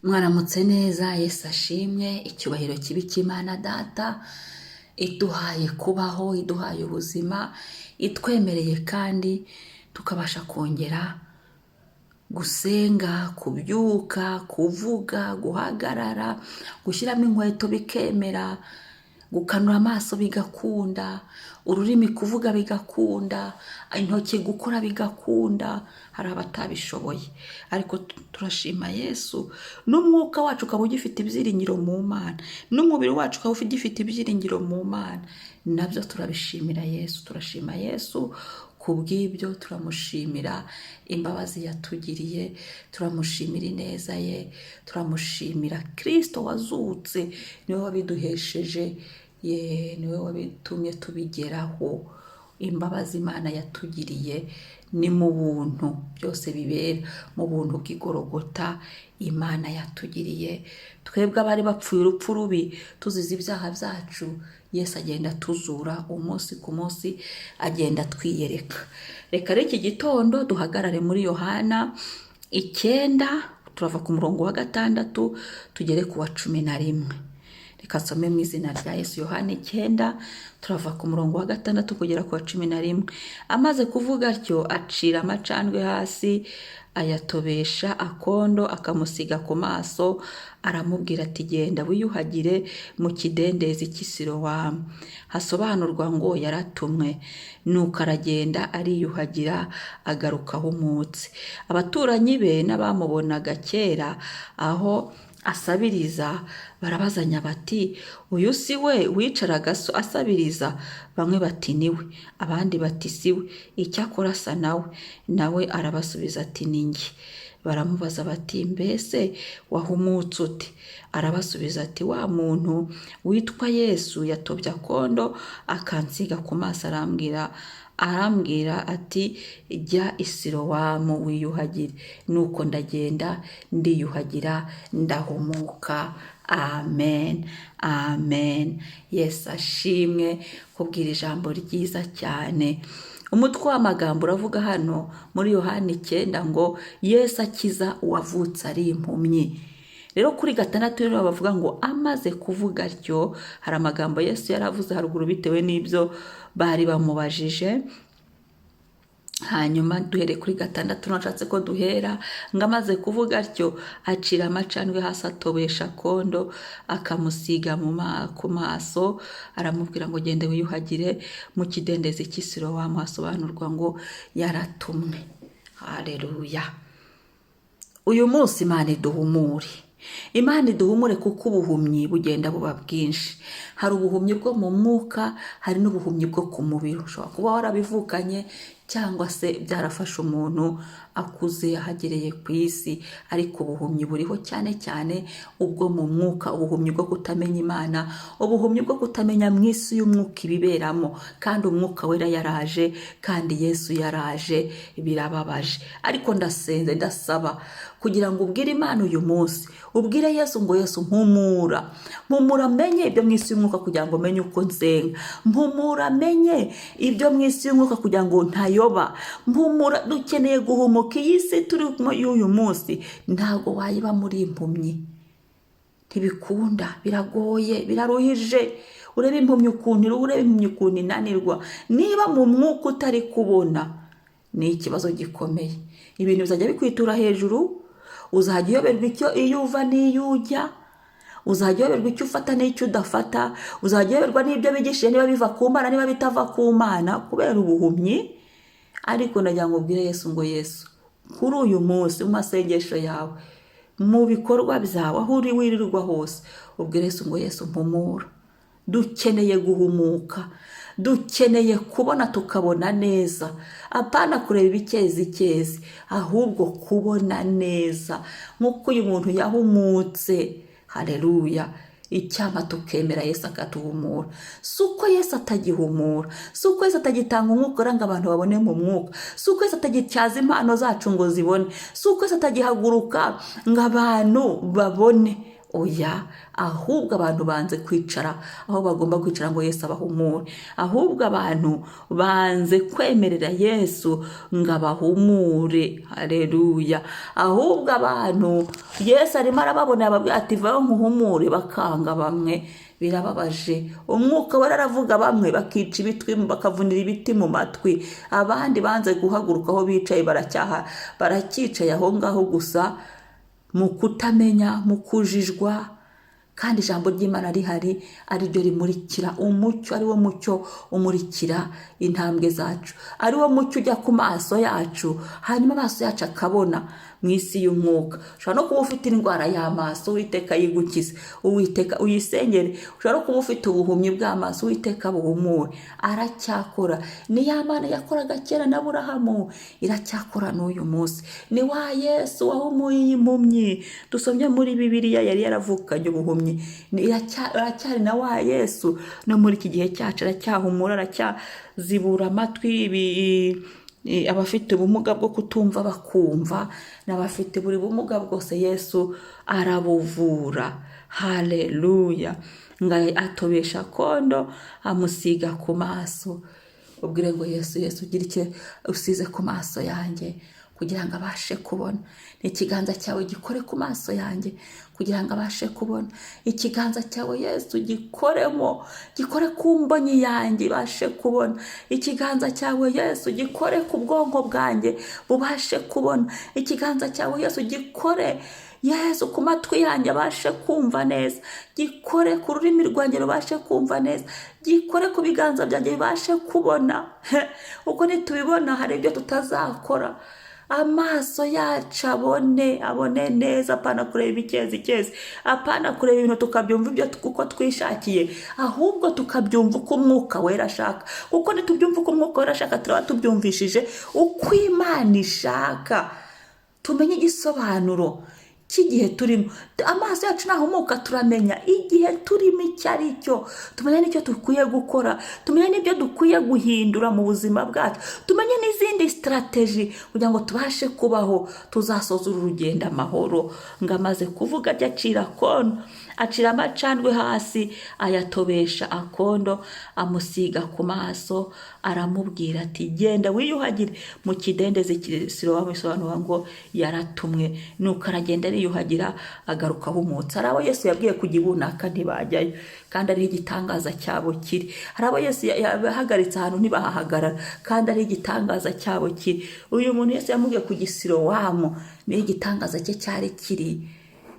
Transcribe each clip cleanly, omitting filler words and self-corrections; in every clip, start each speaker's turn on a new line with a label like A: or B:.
A: Mwaramutse neza, Yesu ashimwe, icyubahiro kibi cy'Imana Data, iduhaye kubaho, iduhaye ubuzima, itwemereye kandi tukabasha kongera gusenga, kubyuka, kuvuga, guhagarara, gushyiramo inkweto bikemera, gukanura amaso bigakunda, ururimi kuvuga bigakunda, intoki gukora bigakunda. Hari abatabishoboye ariko turashima Yesu, n'umwuka wacu ukaba ugifite ibyiringiro mu Mana, n'umubiri wacu ukaba ugifite ibyiringiro mu Mana, nabyo turabishimira Yesu. Turashima Yesu kubw'ibyo, turamushimira imbabazi yatugiriye, turamushimira ineza ye, turamushimira Kristo wazutse, niwe wabiduhesheje, niwe wabitumye tubigeraho. Imbabazi Imana yatugiriye ni mu buntu, byose bibera mu buntu bw'igorogota Imana yatugiriye. Twebwe abari bapfuye urupfu rubi tuzize ibyaha byacu, Yesu agenda atuzura umunsi ku munsi, agenda twiyereka. Reka rero iki gitondo duhagarare muri Yohana 9, turava ku murongo wa 6 tugere ku wa 11. Reka nsome mu izina rya Yesu. Yohana 9 turava ku murongo wa 6 kugera ku wa 11. Amaze kuvuga atyo, acira amacandwe hasi, ayatobesha akondo, akamusiga ku maso, aramubwira ati, genda wiyuhagire mu kidendezi cy'i Silowamu, hasobanurwa ngo yaratumwe. Nuko aragenda ariyuhagira, agaruka ahumutse. Abaturanyi be n'abamubonaga kera aho asabiriza barabazanya bati, uyu si we wicaraga asabiriza? Bamwe bati niwe, abandi bati si we, icyakora asa nawe. Nawe arabasubiza ati, ni njye. Baramubaza bati, mbese wahumutse ute? Arabasubiza ati, wa muntu witwa Yesu yatobye akondo akansiga ku maso, arambwira ati, jya i Silowamu wiyuhagire. Nuko ndagenda ndiyuhagira, ndahumuka. Amen, amen. Yesu ashimwe kubwira ijambo ryiza cyane. Umutwe w'amagambo uravuga hano muri Yohana 9 ngo Yesu akiza uwavutse ari impumyi. Rero kuri 6 rero bavuga ngo amaze kuvuga atyo, hari amagambo Yesu yaravuze haruguru bitewe n'ibyo bari bamubajije. Hanyuma duhere kuri 6 nashatse ko duhera ngo amaze kuvuga atyo, acira amacandwe hasi, atobesha kondo, akamusiga ku maso, aramubwira ngo gende wiyuhagire mu kidendezi cy'i Silowamu, hasobanurwa ngo yaratumwe. Haleluya. Uyu munsi Imana iduhumure. Imana iduhumure kuko ubuhumyi bugenda buba bwinshi. Hari ubuhumyi bwo mu mwuka, hari n'ubuhumyi bwo ku mubiri. Ushobora kuba warabivukanye cyangwa se byarafashe umuntu akuze ahagereye ku isi, ariko ubuhumyi buriho cyane cyane ubwo mu mwuka, ubuhumyi bwo kutamenya Imana, ubuhumyi bwo kutamenya mu isi y'umwuka ibiberamo. Kandi umwuka wera yaraje, kandi Yesu yaraje, birababaje. Ariko ndasenze, ndasaba kugira ngo ubwire Imana uyu munsi, ubwire Yesu ngo, Yesu mpumura, menye ibyo mu isi y'umwuka kugira ngo menye uko nsenga. Mpumura menye ibyo mu isi y'umwuka kugira ngo ntayoba. Mpumura, dukeneye guhumuka. Iyi si turimo y'uyu munsi ntago wayiba muri impumyi, ntibikunda, biragoye, biraruhije. Urebe impumyi ukuntu inanirwa. Niba mu mwuka utari kubona, ni ikibazo gikomeye. Ibintu bizajya bikwitura hejuru, uzajya uyoberwa iyo uva n'iyo ujya, uzajya uyoberwa icyo ufata n'icyo udafata, uzajya uyoberwa n'ibyo bigishije niba biva ku Mana niba bitava ku Mana, kubera ubuhumyi. Ariko ndagira ngo ubwire Yesu ngo, Yesu kuri uyu munsi mu masengesho yawe, mu bikorwa byawe, aho uri wirirwa hose, ubwire Yesu ngo, Yesu mpumura. Dukeneye guhumuka, dukeneye kubona tukabona neza, apana kureba ibikezi, ahubwo kubona neza nk'uko uyu muntu yahumutse. Haleluya. Icyama tukemera Yesu akatuhumura. Suko Yesu atagihumura, suko Yesu atagitanga umwuka uranga abantu babone mu mwuka, suko Yesu atagityaza impano zacu ngo zibone, suko Yesu atagihaguruka ngo abantu babone. oya, ahubwo abantu banze kwicara aho bagomba kwicara ngo Yesu abahumure. Ahubwo abantu banze kwemerera Yesu ngo abahumure. Haleluya. Ahubwo abantu Yesu arimo arababona, ababwira ati vaho nkuhumure, bakanga. Bamwe birababaje, umwuka wararavuga, bamwe bakica ibitwi, bakavunira ibiti mu matwi. Abandi banze guhaguruka aho bicaye, baracyicaye aho ngaho gusa, mu kutamenya, mu kujijwa. Kandi ijambo ry'Imana rihari, ari ryo rimurikira umucyo, ari wo mucyo umurikira intambwe zacu, ari wo mucyo ujya ku maso yacu, hanyuma amaso yacu akabona mu isi y'umwuka. Ushobora no kuba ufite indwara y'amaso, Uwiteka yigukize, Uwiteka uyisengere. Ushobora no kuba ufite ubuhumyi bw'amaso, Uwiteka buhumure. Aracyakora. Ni ya Mana yakoraga kera na Aburahamu, iracyakora n'uyu munsi. Ni wa Yesu wahumuye iyi mpumyi dusomye muri Bibiliya, yari yaravukanye ubuhumyi. Aracyari na wa Yesu no muri iki gihe cyacu, aracyahumura, aracyazibura amatwi abafite ubumuga bwo kutumva bakumva, n'abafite buri bumuga bwose Yesu arabuvura. Haleluya. Atobesha kondo, amusiga ku maso. Ubwire ngo Yesu ugira icyo usize ku maso yanjye kugira ngo abashe kubona. Ikiganza cyawe gikore ku maso yanjye kugira ngo abashe kubona. Ikiganza cyawe Yesu gikoremo, gikore ku mboni yanjye ibashe kubona. Ikiganza cyawe Yesu gikore ku bwonko bwanjye bubashe kubona. Ikiganza cyawe Yesu gikore Yesu ku matwi yanjye abashe kumva neza. Gikore ku rurimi rwanjye rubashe kumva neza. Gikore ku biganza byanjye bibashe kubona. Uko nitubibona hari ibyo tutazakora. Amaso yacu abone neza, apana kureba icyezi, apana kureba ibintu tukabyumva ibyo kuko twishakiye, ahubwo tukabyumva uko Umwuka Wera ashaka. Kuko nitubyumva uko Umwuka Wera ashaka, turaba tubyumvishije uko Imana ishaka. Tumenye igisobanuro cy'igihe turimo. Amaso yacu nahumuka, turamenya igihe turimo icyo ari cyo. Tumenye n'icyo dukwiye gukora, tumenye n'ibyo dukwiye guhindura mu buzima bwacu, tumenye n'izindi strategy kugira ngo tubashe kubaho, tuzasoza urugendo amahoro. Ngo amaze kuvuga acira kondo, acira amacandwe hasi, ayatobesha akondo, amusiga ku maso, aramubwira ati genda wiyuhagire. Mu kidendezi Silowamu bisobanura ngo yaratumwe. Nuko aragenda ariyuhagira, agaruka ahumutse. Hari abo Yesu yabwiye kujya ibunaka ntibajyayo, kandi ari igitangaza cyabo kiri. Hari abo Yesu yahagaritse ahantu ntibahahagarara, kandi ari igitangaza cyabo kiri. Uyu muntu Yesu yamubwiye kujya Silowamu, ni igitangaza cye cyari kiri.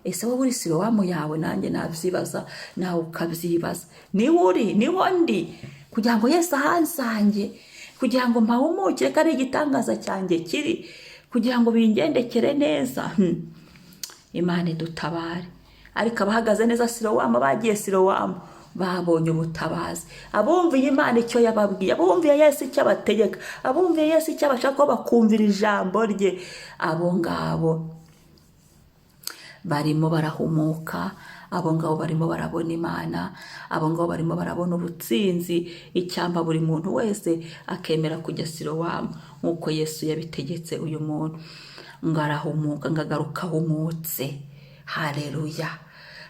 A: Ese wowe uri Silowamu yawe? Nanjye nabyibaza, nawe ukabyibaza. Niho uri, niho ndi, kugira ngo Yesu ahansange, kugira ngo mpahumukire, kandi igitangaza cyanjye kiri, kugira ngo bingendekere neza. Imana idutabare. Ariko abahagaze neza Silowamu, bagiye Silowamu, babonye ubutabazi. Abumviye Imana icyo yababwiye, abumviye Yesu icyo abategeka, abumviye Yesu icyo abashaka ko bakumvira ijambo rye, abo ngabo barimo barahumuka. Abo ngabo barimo barabona Imana. Abo ngabo barimo barabona ubutsinzi. Icyamba buri muntu wese akemera kujya Silowamu nk'uko Yesu yabitegetse uyu muntu. Ngo arahumuka, ngo agaruka ahumutse. Haleluya,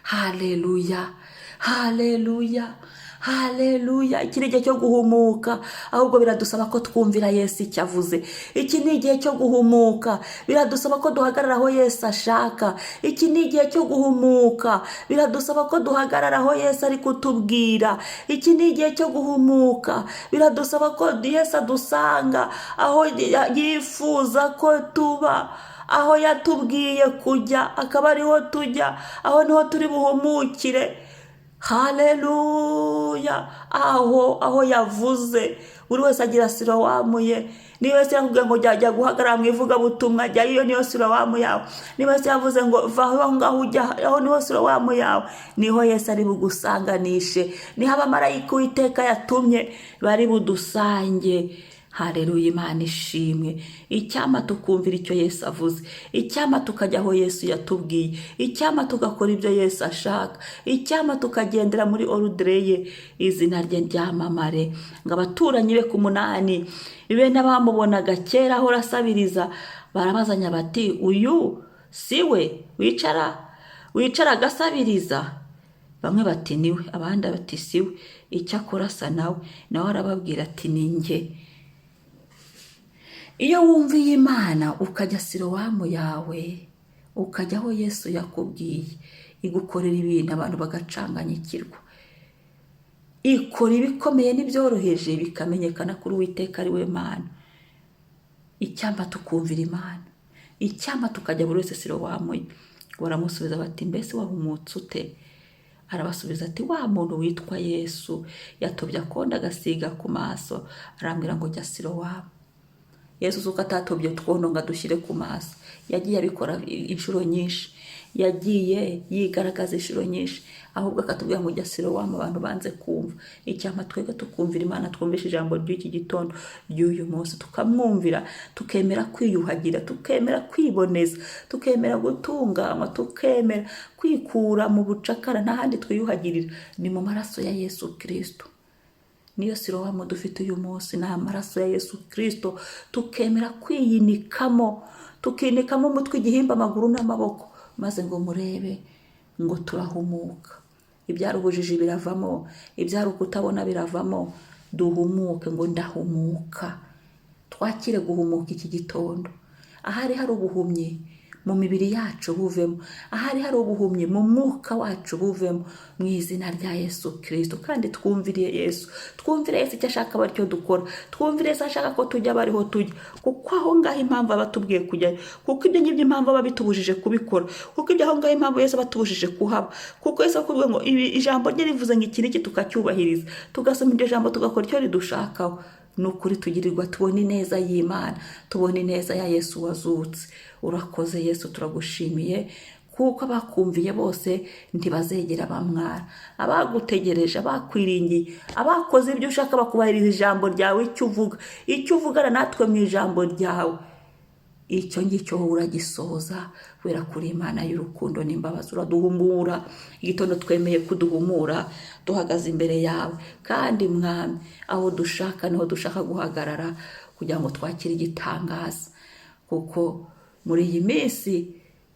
A: haleluya, haleluya, haleluya. Iki ni igihe cyo guhumuka, ahubwo biradusaba ko twumvira Yesu icyo avuze. Iki ni igihe cyo guhumuka, biradusaba ko duhagarara aho Yesu ashaka. Iki ni igihe cyo guhumuka, biradusaba ko duhagarara aho Yesu ari kutubwira. Iki ni igihe cyo guhumuka, biradusaba ko Yesu adusanga aho yifuza ko tuba, aho yatubwiye kujya akaba ariho tujya, aho niho turi buhumukire. Haleluya. Aho yavuze, buri wese agira Silowamu ye. Niba Yesu yakubwiye ngo jya guhagarara mu ivugabutumwa, jya iyo niyo Silowamu yawe. Niba Yesu yavuze ngo va aho ngaho ujya, aho niho Silowamu yawe. Niho Yesu ari bugusanganishe, niho abamarayika Uwiteka yatumye bari budusange. Haleluya. Imana ishimwe. Icyama tukumvira icyo Yesu avuze, icyama tukajya aho Yesu yatubwiye, icyama tugakora ibyo Yesu ashaka, icyama tukagendera muri ordre ye, izina rye ryamamare. Ngo abaturanyi be ku munani, bene abamubonaga kera ahora asabiriza, barabazanya bati uyu si we wicara wicara agasabiriza, bamwe bati niwe, abandi bati siwe, icyo akora asa nawe, nawe arababwira ati ni njye. Iyo wumviye Imana ukajya Silowamu yawe, ukajya aho Yesu yakubwiye, igukorera ibintu abantu bagacanganyikirwa, ikora ibikomeye n'ibyoroheje bikamenyekana kuri Uwiteka ari we Mana. Icyampa tukumvira Imana, icyampa tukajya buri wese Silowamu. Baramusubiza bati mbese wahumutse ute? Arabasubiza ati wa muntu witwa Yesu yatobye akonda agasiga ku maso, arambwira ngo jya Silowamu. Yesu suko atatobye twondo ngo adushyire ku maso, yagiye abikora inshuro nyinshi, yagiye yigaragaza inshuro nyinshi, ahubwo akatubwira ngo jya Silowamu abantu banze kumva. Icyampa twebwe tukumvira Imana, twumvishe ijambo ry'iki gitondo ry'uyu munsi, tukamwumvira, tukemera kwiyuhagira, tukemera kwiboneza, tukemera gutunganywa, tukemera kwikura mu bucakara, n'ahandi twiyuhagirira ni mu maraso ya Yesu Kristo. Niyo Silowamu dufite uyu munsi, ni amaraso ya Yesu Kristo. Tukemera kwiyinikamo, tukinikamo umutwe, igihimba, amaguru n'amaboko, maze ngo murebe ngo turahumuka. Ibyari ubujiji biravamo, ibyari ukutabona biravamo, duhumuke ngo ndahumuka. Twakire guhumuka iki gitondo. Ahari hari ubuhumyi mu mibiri yacu buvemo, ahari hari ubuhumyi mu mwuka wacu buvemo, mu izina rya Yesu Kristo. Kandi twumvire Yesu, twumvire Yesu icyo ashaka batyo dukora, twumvire Yesu ashaka ko tujya bariho tujya, kuko aho ngaho impamvu abatubwiye kujya, kuko ibyo ngibyo impamvu abitubujije kubikora, kuko ibyo aho ngaho impamvu Yesu abatubujije kuhaba, kuko Yesu akubwiye ngo ijambo rye rivuze ngo iki n'iki tukacyubahiriza, tugasoma iryo jambo tugakora icyo ridushakaho. Nukuri tugirirwa tubone ineza y'Imana, tubone ineza ya Yesu wazutse. Urakoze Yesu, turagushimiye kuko abakumviye bose ntibazegera bamwara, abagutegereje, abakwiringiye, abakoze ibyo ushaka bakubahiriza ijambo ryawe, icyo uvugana natwe mu ijambo ryawe, icyo ngicyo uragisohoza, kubera kuri Imana y'urukundo n'imbabazi. Uraduhumura igitondo, twemeye kuduhumura, duhagaze imbere yawe. Kandi Mwami, aho dushaka niho dushaka guhagarara, kugira ngo twakire igitangaza, kuko muri iyi minsi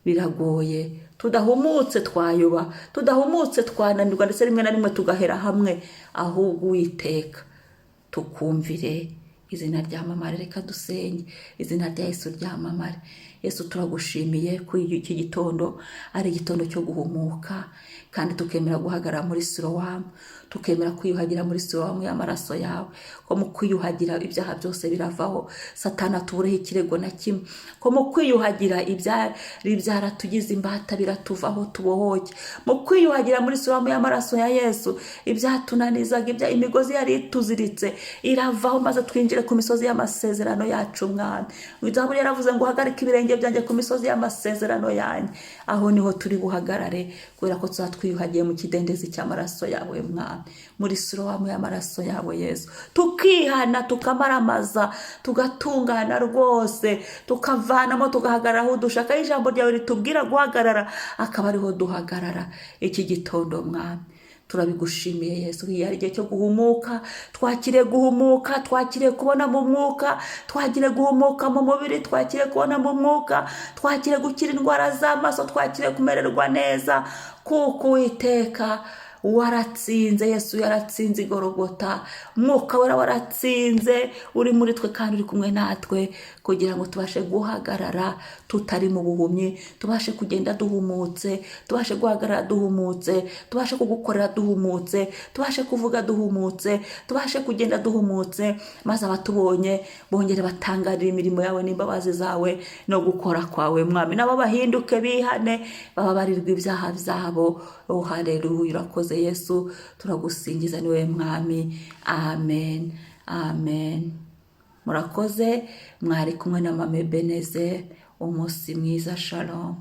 A: biragoye, tudahumutse twayoba, tudahumutse twananirwa, ndetse rimwe na rimwe tugahera hamwe. Ahubwo Uwiteka tukumvire, izina ryamamare, reka dusenge, izina rya Yesu ryamamare. Yesu turagushimiye ko iki gitondo ari igitondo cyo guhumuka, kandi tukemera guhagarara muri Silowamu, tukemera kwiyuhagira muri Silowamu y'amaraso yawe, ko mu kwiyuhagira ibyaha byose biravaho, Satani atubureho ikirego na kimwe, ko mu kwiyuhagira ibyari byaratugize imbata biratuvaho, tubohoke. Mu kwiyuhagira muri Silowamu y'amaraso ya Yesu, ibyatunanizaga, imigozi yari ituziritse iravaho, maze twinjire ku misozi y'amasezerano yacu. Mwami, Ijambo yaravuze ngo uhagarike ibirenge byanjye ku misozi y'amasezerano yanjye. Aho niho turi buhagarare, kubera ko twiyuhagiye mu kidendezi cy'amaraso yawe Mwami, muri Silowamu y'amaraso yawe Yesu, tukihana, tukamaramaza, tugatungana rwose, tukavanamo, tugahagarara aho dushaka. Ijambo ryawe ritubwira guhagarara, akaba ariho duhagarara iki gitondo. Mwami, turabigushimiye Yesu. Iyo ari igihe cyo guhumuka, twakire guhumuka, twakire kubona mu mwuka, twakire guhumuka mu mubiri, twakire kubona mu mwuka, twakire gukira indwara z'amaso, twakire kumererwa neza, kuko Uwiteka waratsinze. Yesu yaratsinze Igorogota, Mwuka wera waratsinze, uri muri twe kandi uri kumwe natwe, kugira ngo tubashe guhagarara tutari mu buhumyi, tubashe kugenda duhumutse, tubashe guhagarara duhumutse, tubashe kugukorera duhumutse, tubashe kuvuga duhumutse, tubashe kugenda duhumutse, maze abatubonye bongere batangarira imirimo yawe n'imbabazi zawe no gukora kwawe. Mwami, nabo bahinduke, bihane, bababarirwe ibyaha byabo. Oh, haleluya. Urakoze Yesu, turagusingiza, niwe Mwami. Amen, amen. Murakoze, mwari kumwe na Mama Ebenezer. Umunsi mwiza, shalom.